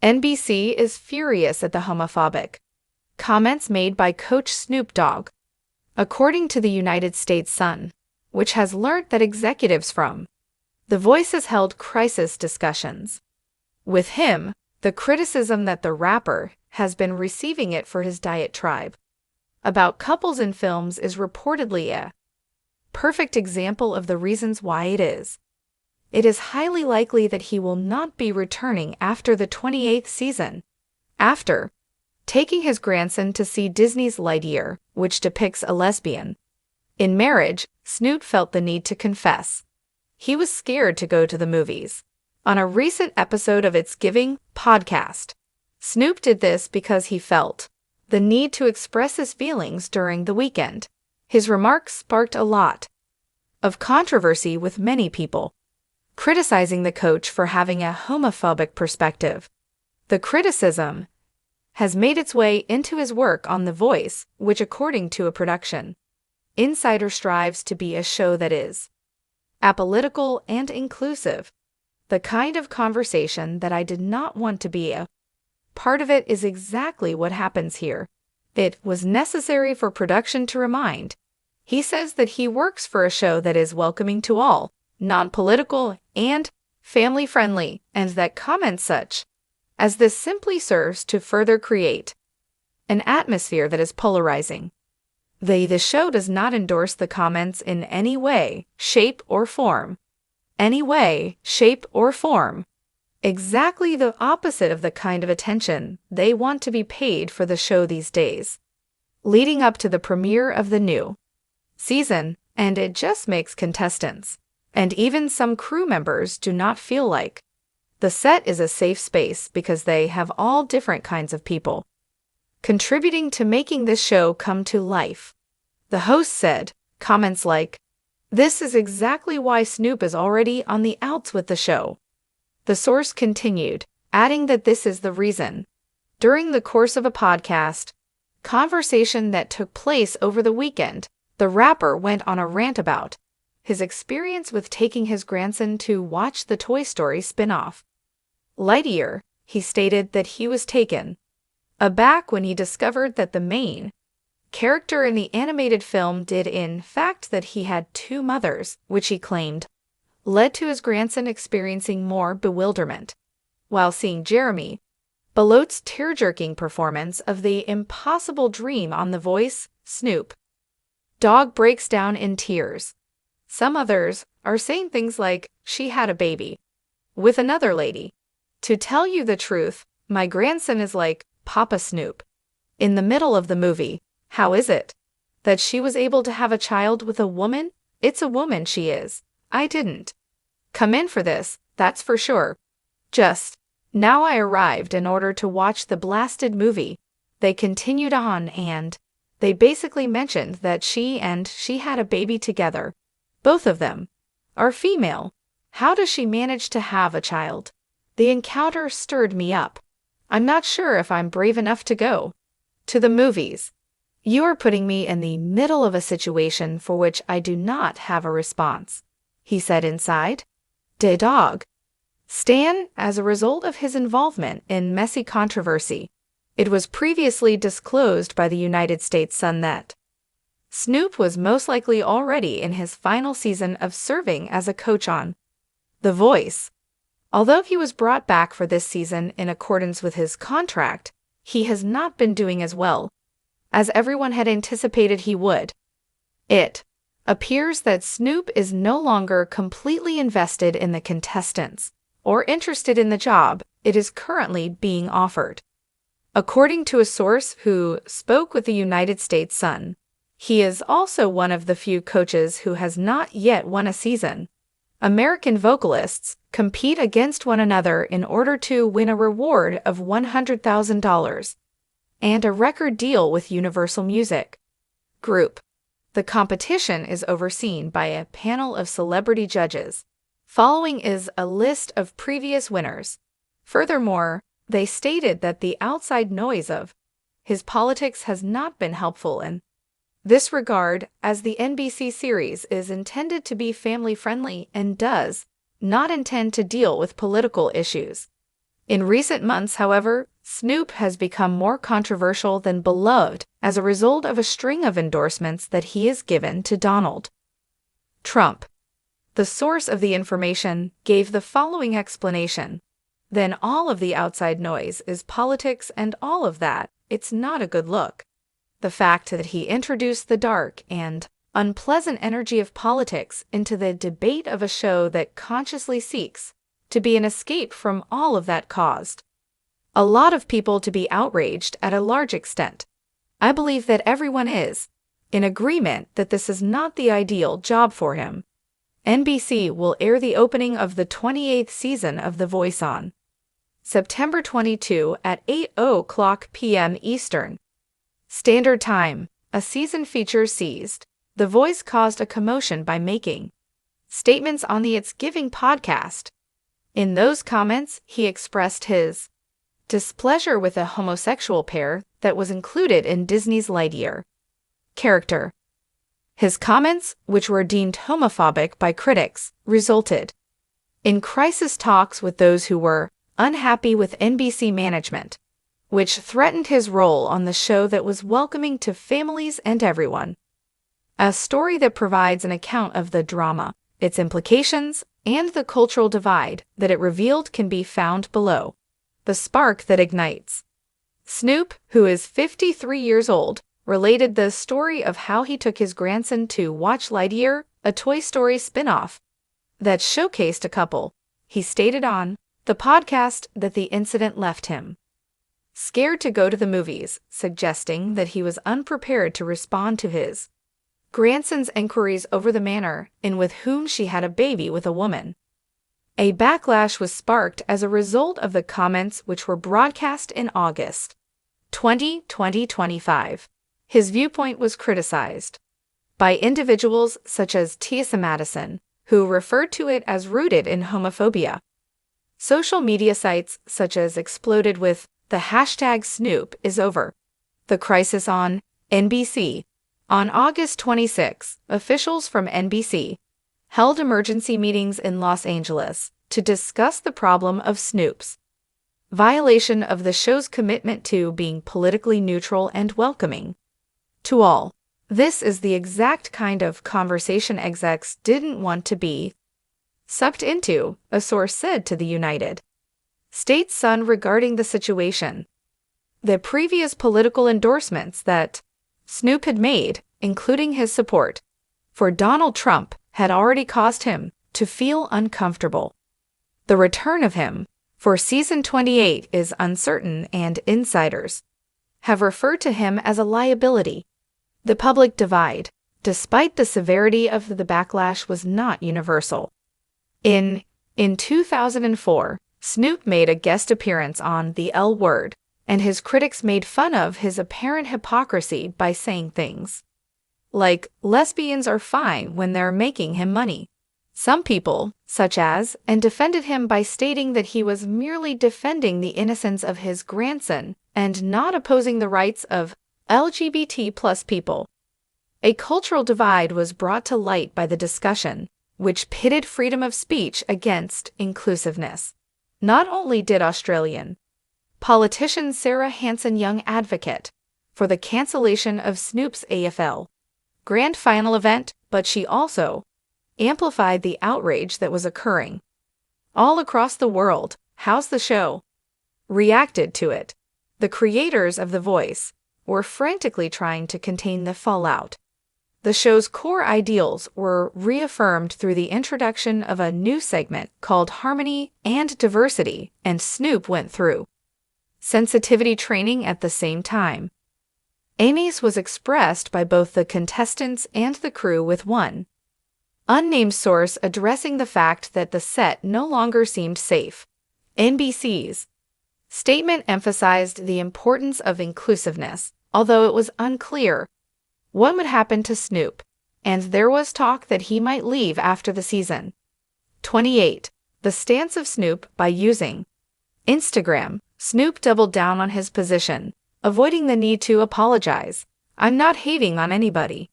NBC is furious at the homophobic comments made by Coach Snoop Dogg, according to the United States Sun, which has learned that executives from The Voice has held crisis discussions with him, the criticism that the rapper has been receiving it for his diatribe about couples in films is reportedly a perfect example of the reasons why it is. It is highly likely that he will not be returning after the 28th season. After taking his grandson to see Disney's Lightyear, which depicts a lesbian in marriage, Snoop felt the need to confess he was scared to go to the movies. On a recent episode of It's Giving podcast, Snoop did this because he felt the need to express his feelings during the weekend. His remarks sparked a lot of controversy with many people criticizing the coach for having a homophobic perspective. The criticism has made its way into his work on The Voice, which, according to a production insider, strives to be a show that is apolitical and inclusive. The kind of conversation that I did not want to be a part of it is exactly what happens here. It was necessary for production to remind. He says that he works for a show that is welcoming to all, non-political, and family-friendly, and that comments such as this simply serves to further create an atmosphere that is polarizing. The show does not endorse the comments in any way, shape, or form. Any way, shape, or form. Exactly the opposite of the kind of attention they want to be paid for the show these days. Leading up to the premiere of the new season, and it just makes contestants and even some crew members do not feel like the set is a safe space because they have all different kinds of people contributing to making this show come to life. The host said comments like, "This is exactly why Snoop is already on the outs with the show." The source continued, adding that this is the reason. During the course of a podcast conversation that took place over the weekend, the rapper went on a rant about his experience with taking his grandson to watch the Toy Story spin-off Lightyear. He stated that he was taken aback when he discovered that the main character in the animated film did in fact that he had two mothers, which he claimed led to his grandson experiencing more bewilderment while seeing Jeremy Belot's tear-jerking performance of the impossible dream on The Voice. Snoop Dogg breaks down in tears. Some others are saying things like, "She had a baby with another lady. To tell you the truth, my grandson is like, Papa Snoop." In the middle of the movie, how is it that she was able to have a child with a woman? It's a woman she is. I didn't come in for this, that's for sure. Just now I arrived in order to watch the blasted movie. They continued on and they basically mentioned that she had a baby together. Both of them are female. How does she manage to have a child? The encounter stirred me up. I'm not sure if I'm brave enough to go to the movies. You are putting me in the middle of a situation for which I do not have a response, he said inside the Dogg Stan as a result of his involvement in messy controversy. It was previously disclosed by the United States Sun that Snoop was most likely already in his final season of serving as a coach on The Voice. Although he was brought back for this season in accordance with his contract, he has not been doing as well as everyone had anticipated he would. It appears that Snoop is no longer completely invested in the contestants or interested in the job it is currently being offered. According to a source who spoke with the United States Sun, he is also one of the few coaches who has not yet won a season. American vocalists compete against one another in order to win a reward of $100,000 and a record deal with Universal Music Group. The competition is overseen by a panel of celebrity judges. Following is a list of previous winners. Furthermore, they stated that the outside noise of his politics has not been helpful in this regard, as the NBC series is intended to be family-friendly and does not intend to deal with political issues. In recent months, however, Snoop has become more controversial than beloved as a result of a string of endorsements that he has given to Donald Trump. The source of the information gave the following explanation. Then all of the outside noise is politics and all of that, it's not a good look. The fact that he introduced the dark and unpleasant energy of politics into the debate of a show that consciously seeks to be an escape from all of that caused a lot of people to be outraged at a large extent. I believe that everyone is in agreement that this is not the ideal job for him. NBC will air the opening of the 28th season of The Voice on September 22 at 8:00 p.m. Eastern Standard Time. A season feature seized. The Voice caused a commotion by making statements on the It's Giving podcast. In those comments, he expressed his displeasure with a homosexual pair that was included in Disney's Lightyear character. His comments, which were deemed homophobic by critics, resulted in crisis talks with those who were unhappy with NBC management, which threatened his role on the show that was welcoming to families and everyone. A story that provides an account of the drama, its implications, and the cultural divide that it revealed can be found below. The spark that ignites. Snoop, who is 53 years old, related the story of how he took his grandson to watch Lightyear, a Toy Story spin-off that showcased a couple. He stated on the podcast that the incident left him scared to go to the movies, suggesting that he was unprepared to respond to his grandson's inquiries over the manner in with whom she had a baby with a woman. A backlash was sparked as a result of the comments which were broadcast in August 2025. His viewpoint was criticized by individuals such as Tiasa Madison, who referred to it as rooted in homophobia. Social media sites such as exploded with the hashtag Snoop is over. The crisis on NBC. On August 26, officials from NBC held emergency meetings in Los Angeles to discuss the problem of Snoop's violation of the show's commitment to being politically neutral and welcoming to all. This is the exact kind of conversation execs didn't want to be sucked into, a source said to the United States Sun regarding the situation. The previous political endorsements that Snoop had made, including his support for Donald Trump, had already caused him to feel uncomfortable. The return of him for season 28 is uncertain, and insiders have referred to him as a liability. The public divide, despite the severity of the backlash, was not universal. In 2004, Snoop made a guest appearance on The L Word, and his critics made fun of his apparent hypocrisy by saying things like lesbians are fine when they're making him money. Some people, such as, and defended him by stating that he was merely defending the innocence of his grandson and not opposing the rights of LGBT+ people. A cultural divide was brought to light by the discussion, which pitted freedom of speech against inclusiveness. Not only did Australian politician Sarah Hanson-Young advocate for the cancellation of Snoop's AFL Grand Final event, but she also amplified the outrage that was occurring all across the world. How's the show reacted to it? The creators of The Voice were frantically trying to contain the fallout. The show's core ideals were reaffirmed through the introduction of a new segment called Harmony and Diversity, and Snoop went through sensitivity training at the same time. Unease was expressed by both the contestants and the crew, with one unnamed source addressing the fact that the set no longer seemed safe. NBC's statement emphasized the importance of inclusiveness, although it was unclear what would happen to Snoop, and there was talk that he might leave after the season. 28. The stance of Snoop by using Instagram. Snoop doubled down on his position, avoiding the need to apologize. I'm not hating on anybody.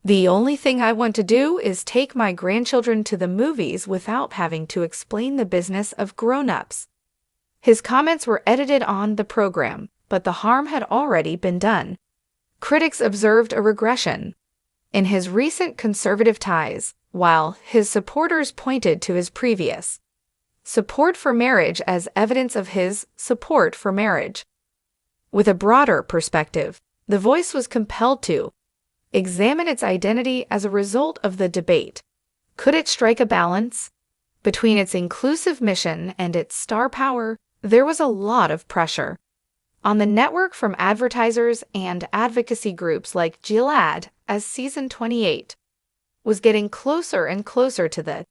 The only thing I want to do is take my grandchildren to the movies without having to explain the business of grown-ups. His comments were edited on the program, but the harm had already been done. Critics observed a regression in his recent conservative ties, while his supporters pointed to his previous support for marriage as evidence of his support for marriage. With a broader perspective, The Voice was compelled to examine its identity as a result of the debate. Could it strike a balance between its inclusive mission and its star power? There was a lot of pressure on the network from advertisers and advocacy groups like Gilad as season 28 was getting closer and closer to the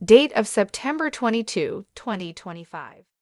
date of September 22, 2025.